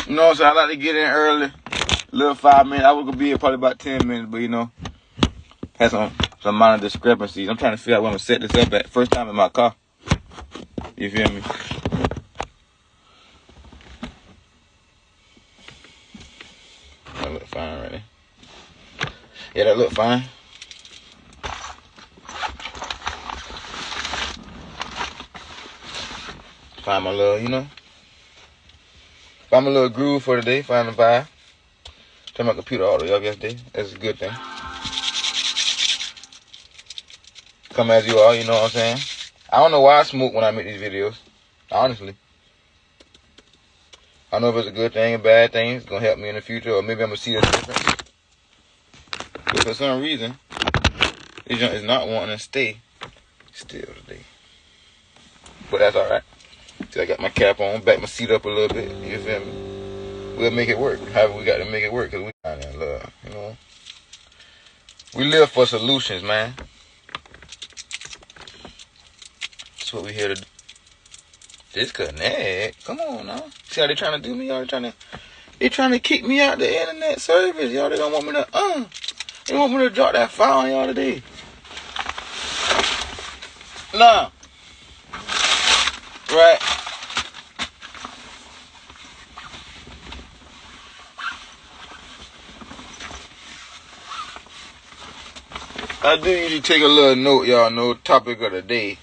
You know what I'm saying? I like to get in early. A little 5 minutes. I was gonna be here probably about 10 minutes, but you know, had some minor discrepancies. I'm trying to figure out where I'm gonna set this up at. First time in my car. You feel me? That look fine right there. Yeah, that look fine. Find my little, you know. Find my little groove for today. Find the vibe. Turn my computer all the way up yesterday. That's a good thing. Come as you are, you know what I'm saying? I don't know why I smoke when I make these videos. Honestly. I don't know if it's a good thing or bad thing. It's going to help me in the future. Or maybe I'm going to see this different. But for some reason, this junk is not wanting to stay still today. But that's alright. See, I got my cap on. Back my seat up a little bit. You feel me? We'll make it work. However we got to make it work. Because we kind of love, you know. We live for solutions, man. That's what we here to do. Disconnect. Come on now. See how they trying to do me? Y'all they trying to kick me out the internet service. Y'all, they don't want me to they want me to drop that file on y'all today. Nah. Right. I do usually take a little note, y'all know, topic of the day.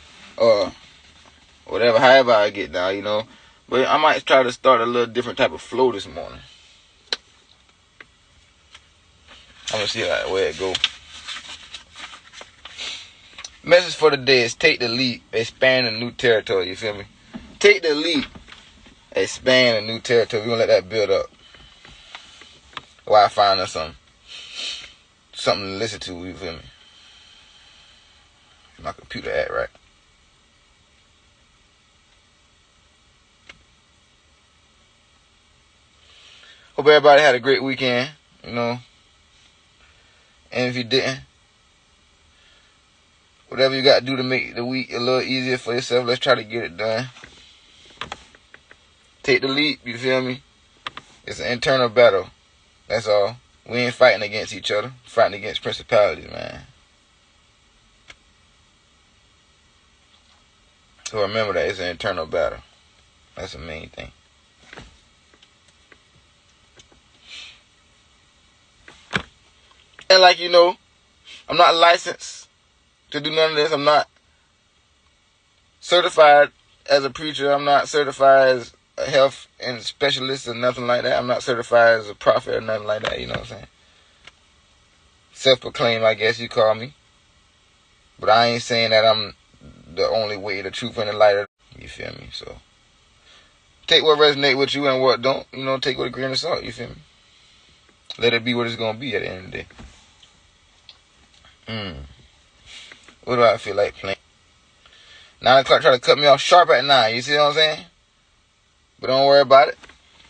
Whatever, however I get down, you know. But I might try to start a little different type of flow this morning. I'm gonna see where it go. Message for the day is take the leap, expand a new territory, you feel me? Take the leap, expand a new territory. We're gonna let that build up. While I find us something to listen to, you feel me? My computer at right. Hope everybody had a great weekend, you know. And if you didn't, whatever you got to do to make the week a little easier for yourself, let's try to get it done. Take the leap, you feel me? It's an internal battle. That's all. We ain't fighting against each other. Fighting against principalities, man. So remember that it's an internal battle. That's the main thing. And like you know, I'm not licensed to do none of this. I'm not certified as a preacher. I'm not certified as a health and specialist or nothing like that. I'm not certified as a prophet or nothing like that. You know what I'm saying? Self-proclaimed, I guess you call me. But I ain't saying that I'm the only way, the truth, and the light. You feel me? So take what resonates with you and what don't. You know, take with a grain of salt. You feel me? Let it be what it's gonna be at the end of the day. What do I feel like playing? 9 o'clock try to cut me off sharp at 9. You see what I'm saying? But don't worry about it.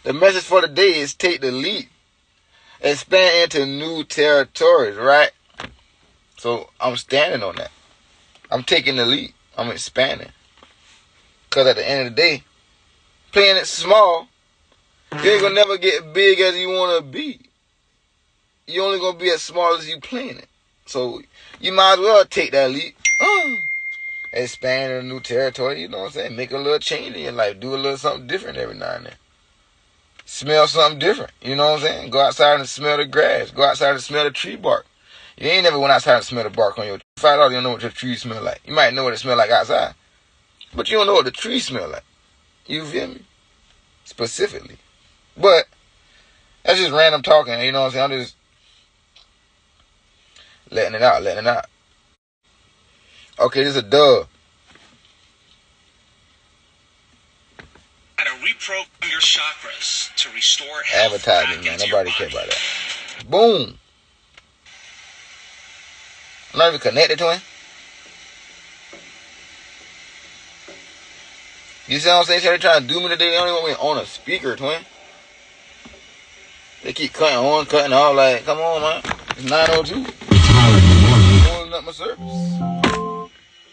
The message for the day is take the leap. Expand into new territories, right? So I'm standing on that. I'm taking the leap. I'm expanding. Because at the end of the day, playing it small, you ain't gonna never get big as you wanna be. You only gonna be as small as you playing it. So you might as well take that leap. Expand in a new territory, you know what I'm saying? Make a little change in your life. Do a little something different every now and then. Smell something different, you know what I'm saying? Go outside and smell the grass. Go outside and smell the tree bark. You ain't never went outside and smell the bark on your tree. $5, you don't know what your tree smell like. You might know what it smell like outside, but you don't know what the tree smell like. You feel me? Specifically. But that's just random talking, you know what I'm saying? I'm just letting it out. Okay, this is a dub. How to reprogram your chakras to restore health. Advertising, man. Nobody care about that. Boom. I'm not even connected to him. You see what I'm saying? They're trying to do me today. They don't even want me on a speaker, twin. They keep cutting on, like, come on, man. It's 9:02. Holding up my service.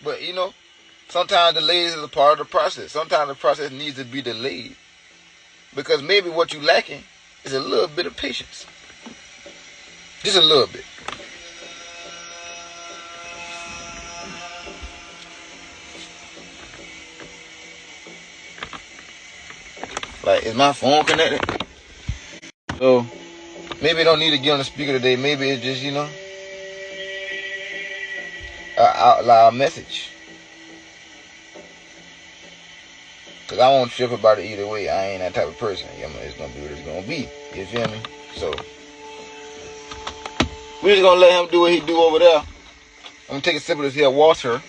But, you know, sometimes delays is a part of the process. Sometimes the process needs to be delayed. Because maybe what you lacking is a little bit of patience. Just a little bit. Like, is my phone connected? So, maybe I don't need to get on the speaker today. Maybe it's just, an out loud message. Because I won't trip about it either way. I ain't that type of person. It's going to be what it's going to be. You feel me? So, we're just going to let him do what he do over there. I'm going to take a sip of this here water.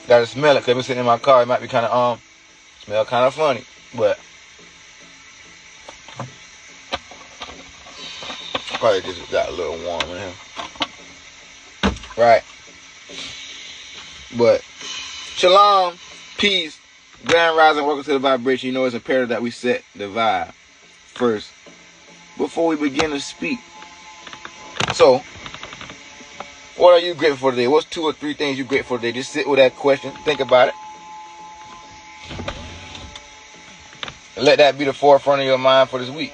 Gotta smell it, because I'm sitting in my car. It might be kind of, smell kind of funny. But, probably just got a little warm in here. Right. But, shalom, peace, grand rising, welcome to the vibration. You know it's imperative that we set the vibe first before we begin to speak. So, what are you grateful for today? What's 2 or 3 things you're grateful for today? Just sit with that question. Think about it. And let that be the forefront of your mind for this week.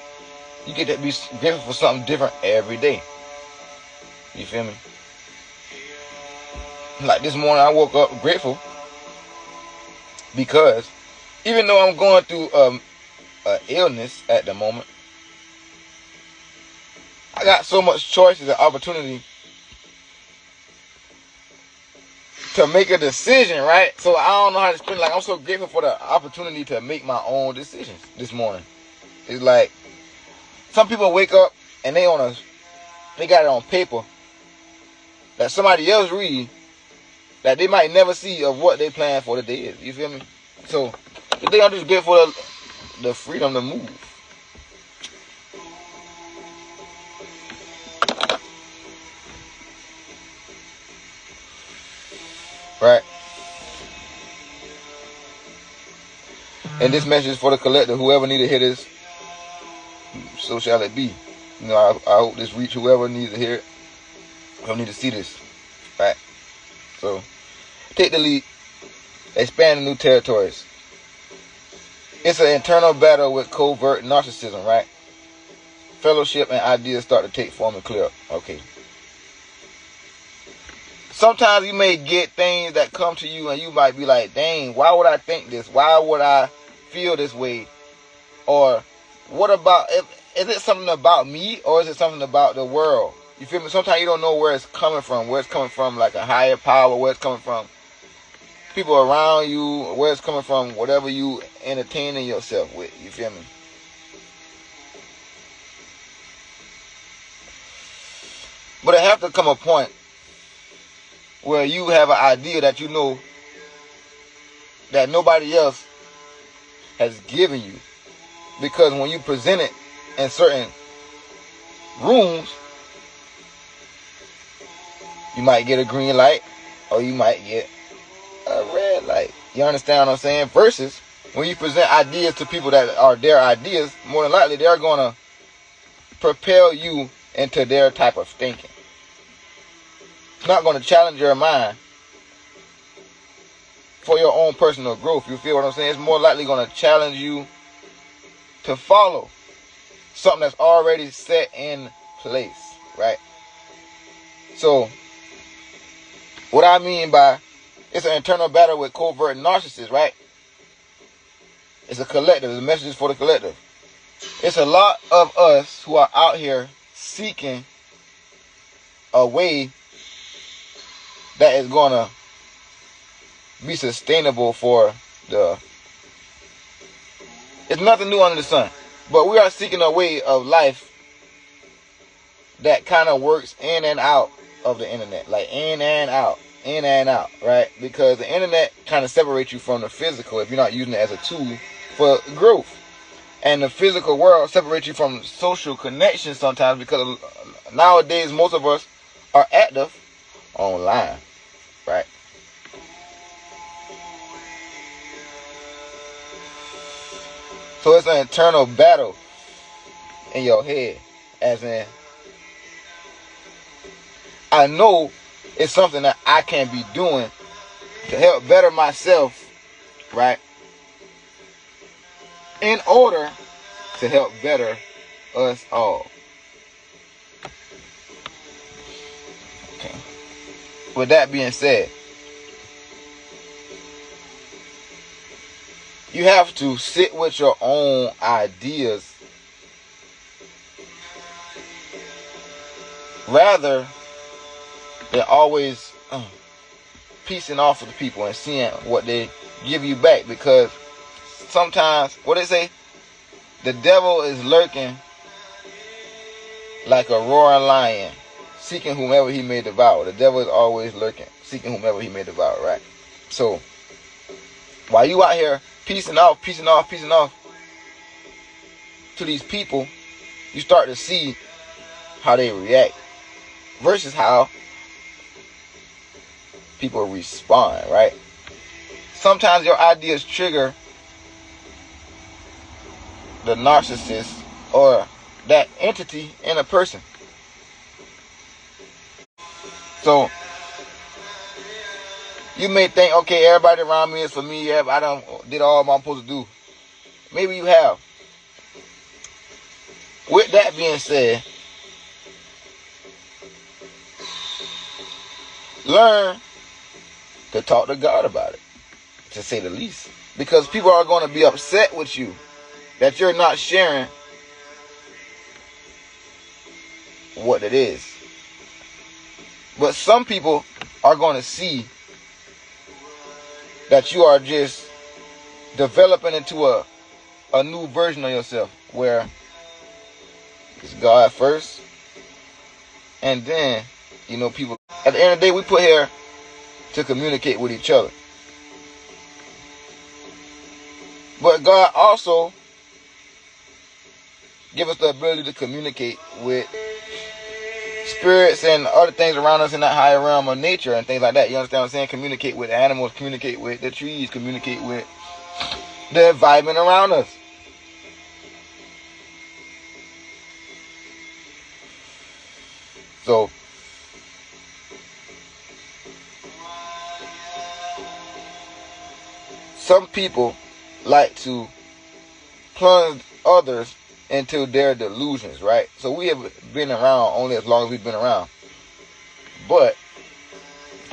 You get to be grateful for something different every day. You feel me? Like this morning, I woke up grateful because even though I'm going through an illness at the moment, I got so much choices and opportunity to make a decision, right? So I don't know how to explain. Like, I'm so grateful for the opportunity to make my own decisions this morning. It's like some people wake up and they got it on paper that somebody else read that they might never see of what they plan for the day is. You feel me? So today I'm just grateful for the freedom to move. Right? And this message is for the collective. Whoever need to hear this, so shall it be. You know, I hope this reach whoever needs to hear it. Whoever need to see this. Right? So, take the lead. Expand the new territories. It's an internal battle with covert narcissism, right? Fellowship and ideas start to take form and clear up. Okay. Sometimes you may get things that come to you and you might be like, dang, why would I think this? Why would I feel this way? Or what about, is it something about me or is it something about the world? You feel me? Sometimes you don't know where it's coming from. Where it's coming from, like a higher power. Where it's coming from people around you. Where it's coming from whatever you entertaining yourself with. You feel me? But it have to come a point where you have an idea that you know that nobody else has given you. Because when you present it in certain rooms, you might get a green light or you might get a red light. You understand what I'm saying? Versus when you present ideas to people that are their ideas, more than likely they're going to propel you into their type of thinking. It's not going to challenge your mind for your own personal growth. You feel what I'm saying? It's more likely going to challenge you to follow something that's already set in place, right? So, what I mean by it's an internal battle with covert narcissists, right? It's a collective. It's a message for the collective. It's a lot of us who are out here seeking a way that is going to be sustainable for the... It's nothing new under the sun. But we are seeking a way of life that kind of works in and out of the internet. Like in and out, right? Because the internet kind of separates you from the physical if you're not using it as a tool for growth. And the physical world separates you from social connections sometimes because nowadays most of us are active online, right? So it's an internal battle in your head, as in, I know It's something that I can be doing to help better myself, right? In order to help better us all. Okay. With that being said, you have to sit with your own ideas rather than always piecing off of the people and seeing what they give you back. Because sometimes, what they say, the devil is lurking like a roaring lion, seeking whomever he may devour. The devil is always lurking, seeking whomever he may devour, right? So, while you out here piecing off to these people, you start to see how they react versus how people respond, right? Sometimes your ideas trigger the narcissist or that entity in a person. So you may think, okay, everybody around me is for me. I done did all I'm supposed to do. Maybe you have. With that being said, learn to talk to God about it, to say the least. Because people are going to be upset with you that you're not sharing what it is. But some people are going to see that you are just developing into a new version of yourself where it's God first, and then, people. At the end of the day, we put here to communicate with each other. But God also give us the ability to communicate with spirits and other things around us in that higher realm of nature and things like that. You understand what I'm saying? Communicate with animals, communicate with the trees, communicate with the environment around us. So, some people like to plunge others into their delusions, right? So we have been around only as long as we've been around. But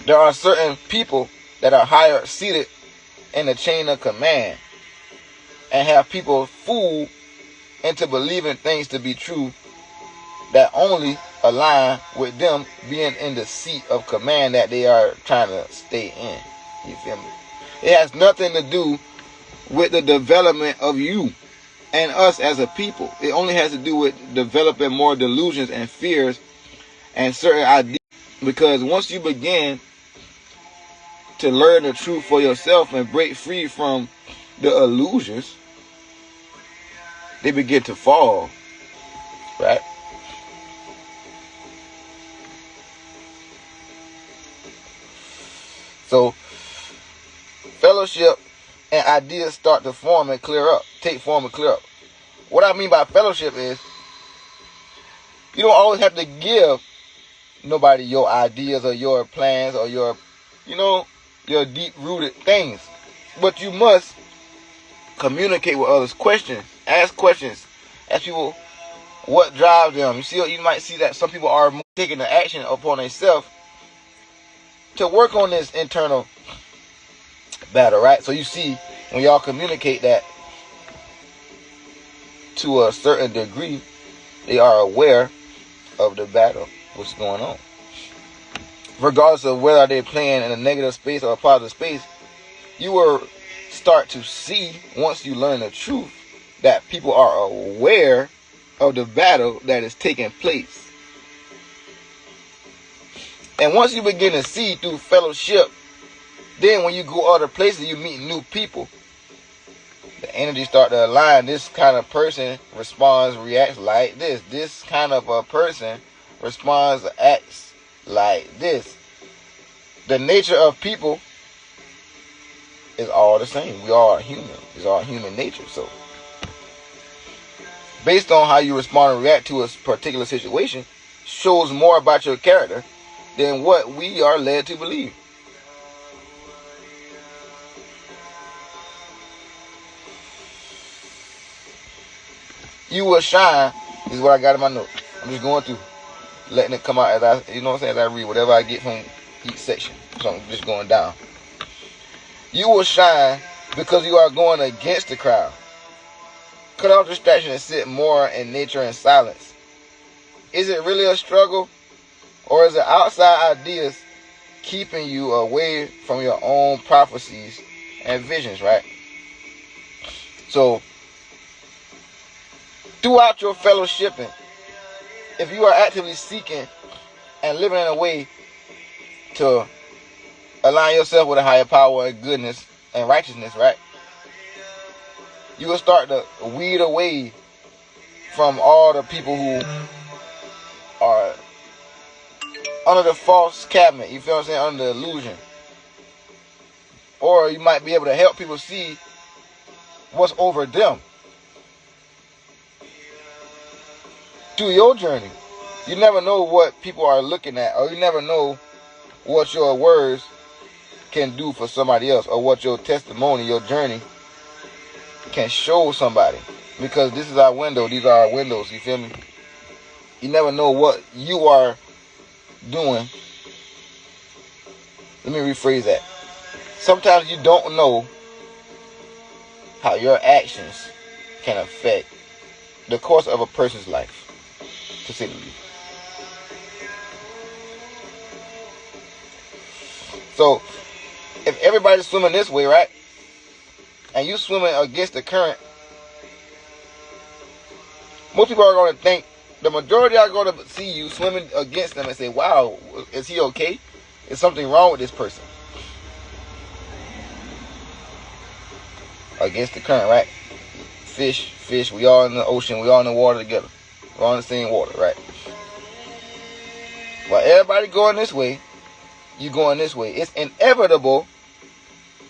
there are certain people that are higher seated in the chain of command and have people fooled into believing things to be true that only align with them being in the seat of command that they are trying to stay in. You feel me? It has nothing to do with the development of you and us as a people. It only has to do with developing more delusions and fears and certain ideas. Because once you begin to learn the truth for yourself and break free from the illusions, they begin to fall, right? So, fellowship and ideas start to form and clear up, take form and clear up. What I mean by fellowship is, you don't always have to give nobody your ideas or your plans or your deep-rooted things. But you must communicate with others, ask questions, ask people what drives them. You might see that some people are taking the action upon themselves to work on this internal battle, right? So you see, when y'all communicate that to a certain degree, they are aware of the battle, what's going on. Regardless of whether they're playing in a negative space or a positive space, you will start to see, once you learn the truth, that people are aware of the battle that is taking place. And once you begin to see through fellowship, then when you go other places, you meet new people. The energy start to align. This kind of person reacts like this. This kind of a person responds, acts like this. The nature of people is all the same. We all are human. It's all human nature. So, based on how you respond and react to a particular situation, shows more about your character than what we are led to believe. You will shine is what I got in my notes. I'm just going through, letting it come out as I, you know what I'm saying, as I read whatever I get from each section. So I'm just going down. You will shine because you are going against the crowd. Cut off distraction and sit more in nature and silence. Is it really a struggle? Or is it outside ideas keeping you away from your own prophecies and visions, right? So, throughout your fellowshipping, if you are actively seeking and living in a way to align yourself with a higher power and goodness and righteousness, right? You will start to weed away from all the people who are under the false cabinet, you feel what I'm saying, under the illusion. Or you might be able to help people see what's over them. Through your journey, you never know what people are looking at, or you never know what your words can do for somebody else, or what your testimony, your journey can show somebody. Because this is our window, these are our windows, you feel me? You never know what you are doing. Let me rephrase that. Sometimes you don't know how your actions can affect the course of a person's life, to say the least. So, if everybody's swimming this way, right, and you swimming against the current, most people are going to think, the majority are going to see you swimming against them and say, wow, is he okay? Is something wrong with this person? Against the current, right? Fish, we all in the ocean, we all in the water together. We're all in the same water, right? While everybody going this way, you going this way. It's inevitable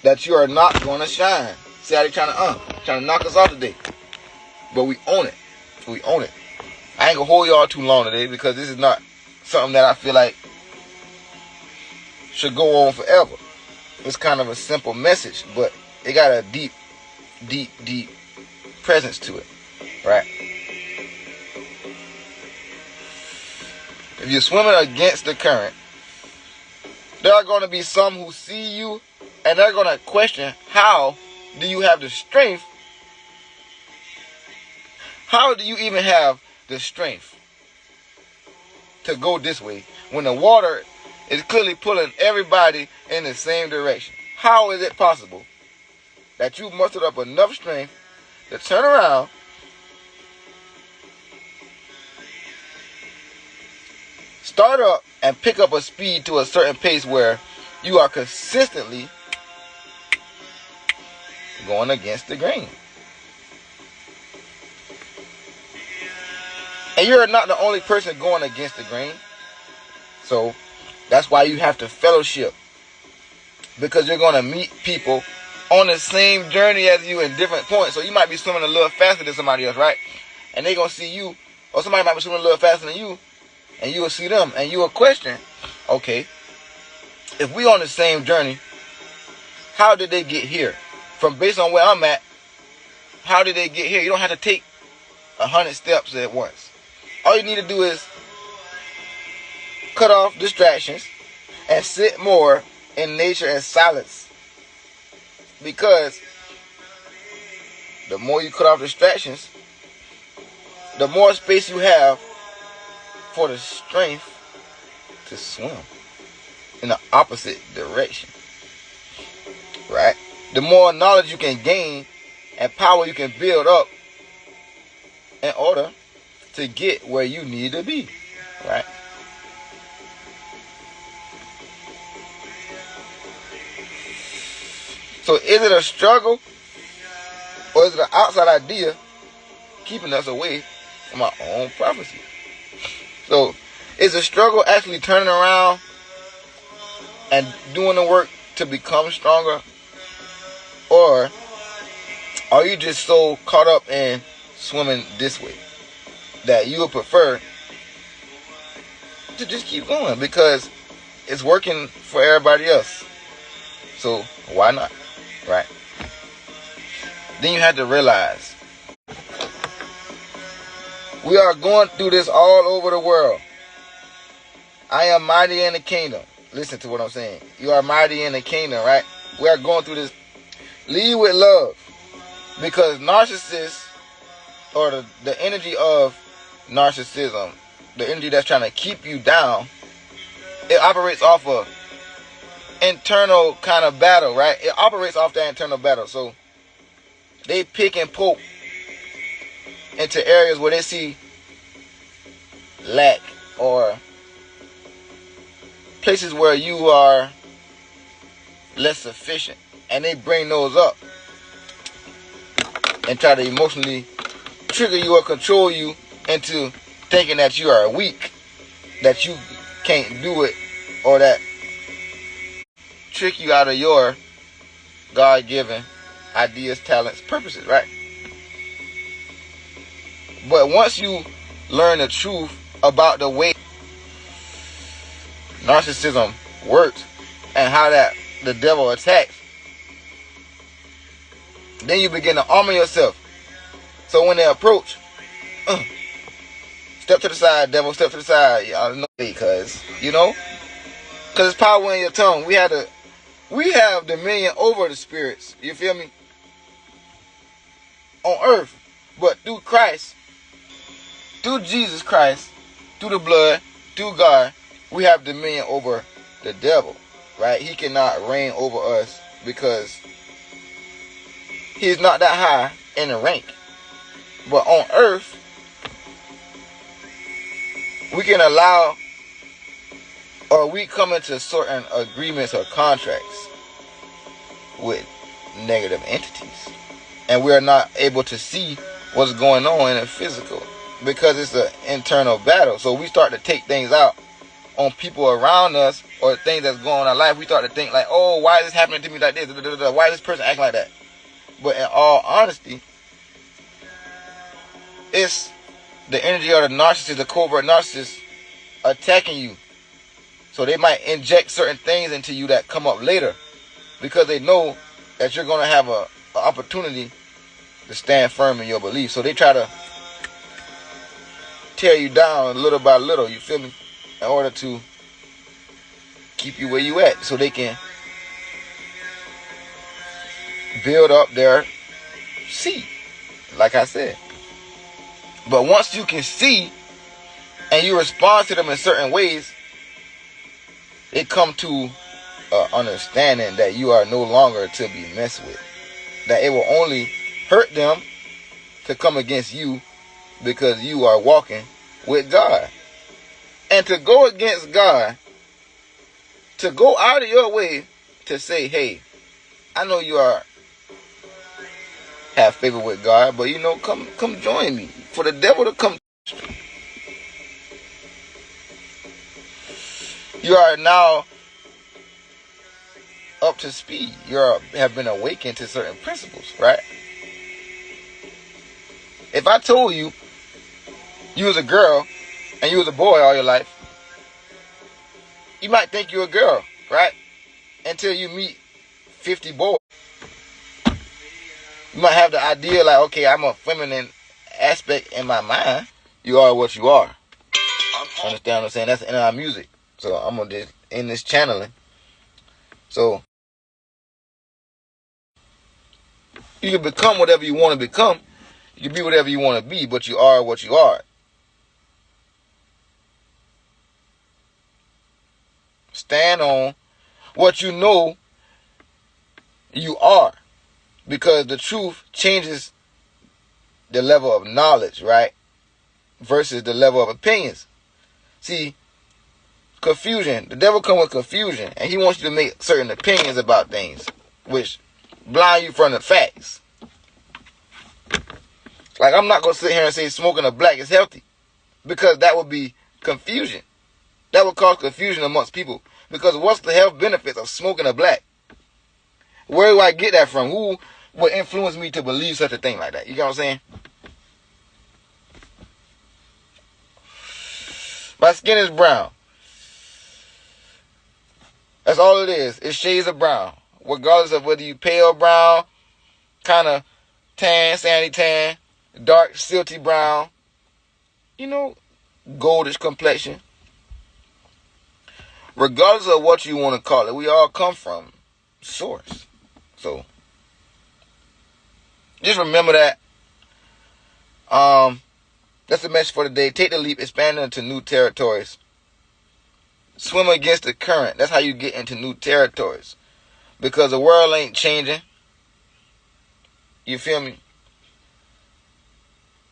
that you are not going to shine. See how they trying to knock us off today. But we own it. We own it. I ain't gonna hold y'all too long today because this is not something that I feel like should go on forever. It's kind of a simple message, but it got a deep presence to it, right? If you're swimming against the current, there are going to be some who see you and they're going to question, how do you have the strength? How do you even have the strength to go this way when the water is clearly pulling everybody in the same direction? How is it possible that you mustered up enough strength to turn around, start up, and pick up a speed to a certain pace where you are consistently going against the grain? And you're not the only person going against the grain. So that's why you have to fellowship. Because you're going to meet people on the same journey as you in different points. So you might be swimming a little faster than somebody else, right? And they're going to see you. Or somebody might be swimming a little faster than you. And you will see them. And you will question, okay, if we on the same journey, how did they get here? From based on where I'm at, how did they get here? You don't have to take 100 steps at once. All you need to do is cut off distractions and sit more in nature and silence. Because the more you cut off distractions, the more space you have for the strength to swim in the opposite direction. Right? The more knowledge you can gain and power you can build up in order to get where you need to be, right? So is it a struggle, or is it an outside idea keeping us away from our own prophecy? So is the struggle actually turning around and doing the work to become stronger, or are you just so caught up in swimming this way that you would prefer to just keep going? Because it's working for everybody else. So why not? Right? Then you have to realize we are going through this all over the world. I am mighty in the kingdom. Listen to what I'm saying. You are mighty in the kingdom, right? We are going through this. Lead with love. Because narcissists, or the energy of narcissism, the energy that's trying to keep you down, it operates off of internal kind of battle, right? It operates off that internal battle. So they pick and poke into areas where they see lack, or places where you are less sufficient, and they bring those up and try to emotionally trigger you or control you into thinking that you are weak, that you can't do it, or that trick you out of your God-given ideas, talents, purposes, right? But once you learn the truth about the way narcissism works and how that the devil attacks, then you begin to armor yourself. So when they approach, step to the side, devil, step to the side. Y'all know, because it's power in your tongue. We have dominion over the spirits. You feel me? On earth, but through Christ, through Jesus Christ, through the blood, through God, we have dominion over the devil, right? He cannot reign over us because he's not that high in the rank. But on earth, we can allow, or we come into certain agreements or contracts with negative entities, and we are not able to see what's going on in the physical because it's an internal battle. So we start to take things out on people around us, or things that's going on in our life. We start to think like, oh, why is this happening to me like this? Why is this person acting like that? But in all honesty, it's the energy of the narcissist, the covert narcissist, attacking you. So they might inject certain things into you that come up later, because they know that you're going to have an opportunity to stand firm in your beliefs. So they try to tear you down little by little, you feel me, in order to keep you where you at, so they can build up their seed, like I said. But once you can see and you respond to them in certain ways, it come to understanding that you are no longer to be messed with. That it will only hurt them to come against you because you are walking with God. And to go against God, to go out of your way to say, hey, I know you have favor with God, but come join me. For the devil to come, you are now up to speed. You have been awakened to certain principles, right? If I told you was a girl and you was a boy all your life, you might think you're a girl, right? Until you meet 50 boys. You might have the idea like, okay, I'm a feminine aspect in my mind. You are what you are. Understand what I'm saying? That's in our music. So I'm going to just end this channeling. So you can become whatever you want to become. You can be whatever you want to be, but you are what you are. Stand on what you know you are. Because the truth changes the level of knowledge, right? Versus the level of opinions. See, confusion. The devil comes with confusion. And he wants you to make certain opinions about things, which blind you from the facts. Like, I'm not going to sit here and say smoking a black is healthy. Because that would be confusion. That would cause confusion amongst people. Because what's the health benefits of smoking a black? Where do I get that from? Who would influence me to believe such a thing like that? You get what I'm saying? My skin is brown. all it is. It's shades of brown. Regardless of whether you pale brown, kind of tan, sandy tan, dark, silty brown, goldish complexion. Regardless of what you want to call it, we all come from source. So, just remember that. That's the message for today. Take the leap, expand into new territories. Swim against the current. That's how you get into new territories. Because the world ain't changing. You feel me?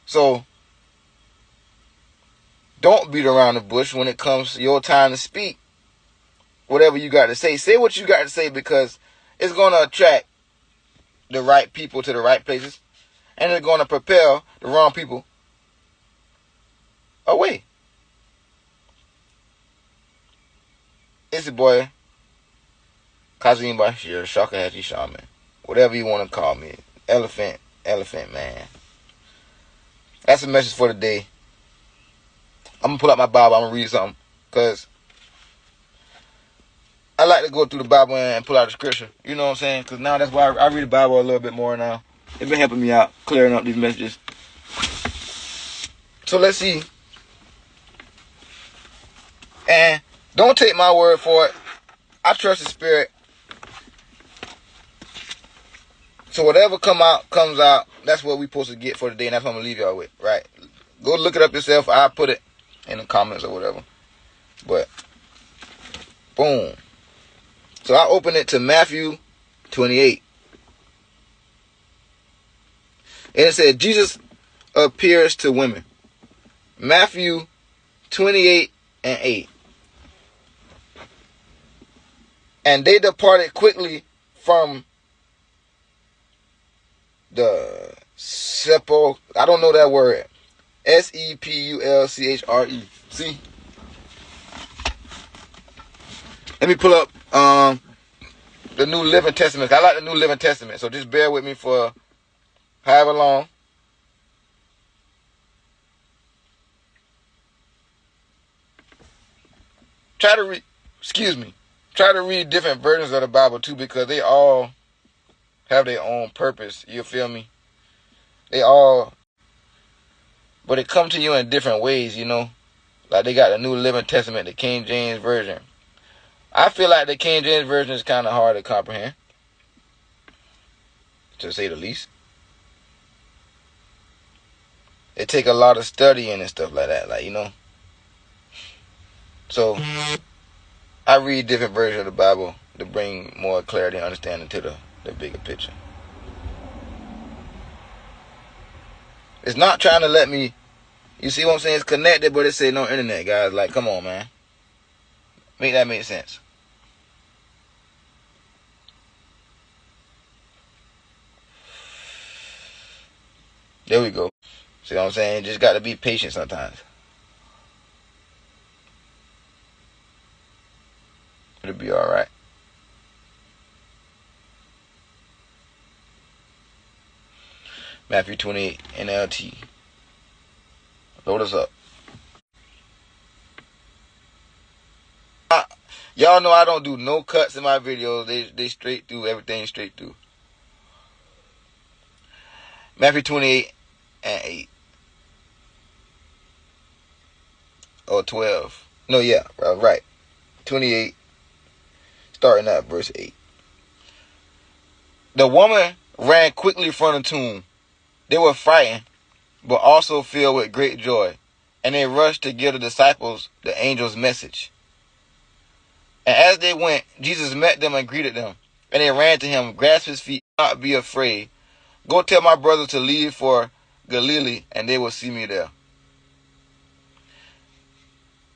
So, don't beat around the bush when it comes to your time to speak. Whatever you got to say. Say what you got to say, because it's going to attract the right people to the right places. And it's going to propel the wrong people away. It's your boy, Kazim Bashir, Shakahachi Shaman. Whatever you want to call me. Elephant man. That's the message for the day. I'm going to pull out my Bible. I'm going to read something. Because I like to go through the Bible and pull out the scripture. You know what I'm saying? Because now that's why I read the Bible a little bit more now. It's been helping me out, clearing up these messages. So let's see. And don't take my word for it. I trust the Spirit. So whatever comes out. That's what we're supposed to get for today. And that's what I'm going to leave y'all with. Right? Go look it up yourself. I'll put it in the comments or whatever. But, boom. So I open it to Matthew 28. And it said, Jesus appears to women. Matthew 28:8. And they departed quickly from the sepulchre. I don't know that word. Sepulchre. See? Let me pull up the New Living Testament. I like the New Living Testament. So just bear with me for however long. Try to read different versions of the Bible too, because they all have their own purpose. You feel me? But it come to you in different ways, Like they got the New Living Testament, the King James Version. I feel like the King James Version is kind of hard to comprehend, to say the least. It take a lot of studying and stuff like that, So, I read different versions of the Bible to bring more clarity and understanding to the bigger picture. It's not trying to let me, you see what I'm saying? It's connected, but it say no internet, guys. Like, come on, man. Make that make sense. There we go. See what I'm saying? Just got to be patient sometimes. It'll be alright. Matthew 28 NLT. Load us up. Y'all know I don't do no cuts in my videos. They straight through, everything straight through. Matthew 28:8. Or 12. No, yeah, right. 28, starting at verse 8. The woman ran quickly from the tomb. They were frightened, but also filled with great joy. And they rushed to give the disciples the angel's message. And as they went, Jesus met them and greeted them. And they ran to him, grasped his feet. Do not be afraid. Go tell my brothers to leave for Galilee, and they will see me there.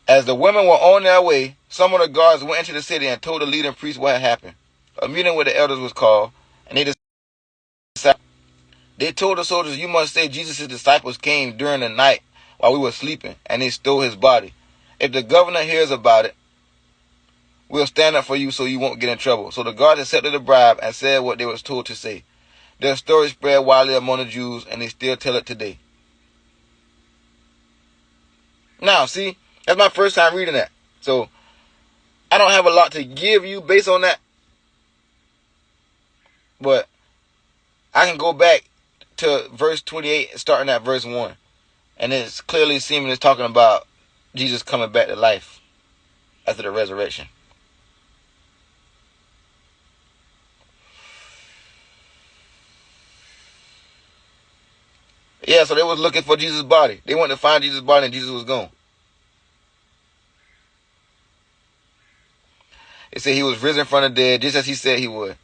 As the women were on their way, some of the guards went into the city and told the leading priests what had happened. A meeting with the elders was called, and they told the soldiers, you must say Jesus' disciples came during the night while we were sleeping, and they stole his body. If the governor hears about it, we'll stand up for you so you won't get in trouble. So the guards accepted the bribe and said what they were told to say. Their story spread widely among the Jews, and they still tell it today. Now, see, that's my first time reading that. So, I don't have a lot to give you based on that. But I can go back to verse 28, starting at verse 1. And it's clearly seeming it's talking about Jesus coming back to life after the resurrection. Yeah, so they was looking for Jesus' body. They wanted to find Jesus' body and Jesus was gone. It said he was risen from the dead just as he said he would.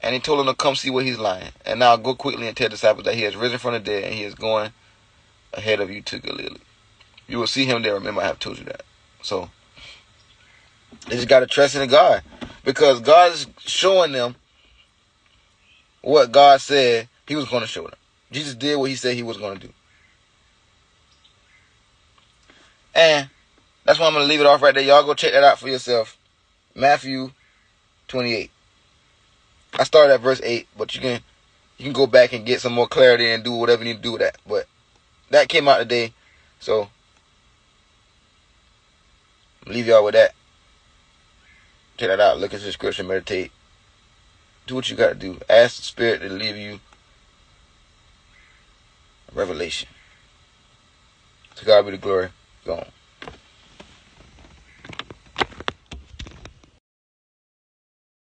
And he told them to come see where he's lying. And now go quickly and tell the disciples that he has risen from the dead and he is going ahead of you to Galilee. You will see him there. Remember, I have told you that. So, they just got to trust in God. Because God is showing them what God said he was going to show them. Jesus did what he said he was going to do. And that's why I'm going to leave it off right there. Y'all go check that out for yourself. Matthew 28. I started at verse 8, but you can go back and get some more clarity and do whatever you need to do with that. But that came out today, so I'll leave y'all with that. Check that out. Look into the scripture, meditate. Do what you got to do. Ask the Spirit to leave you a revelation. To God be the glory. Go on.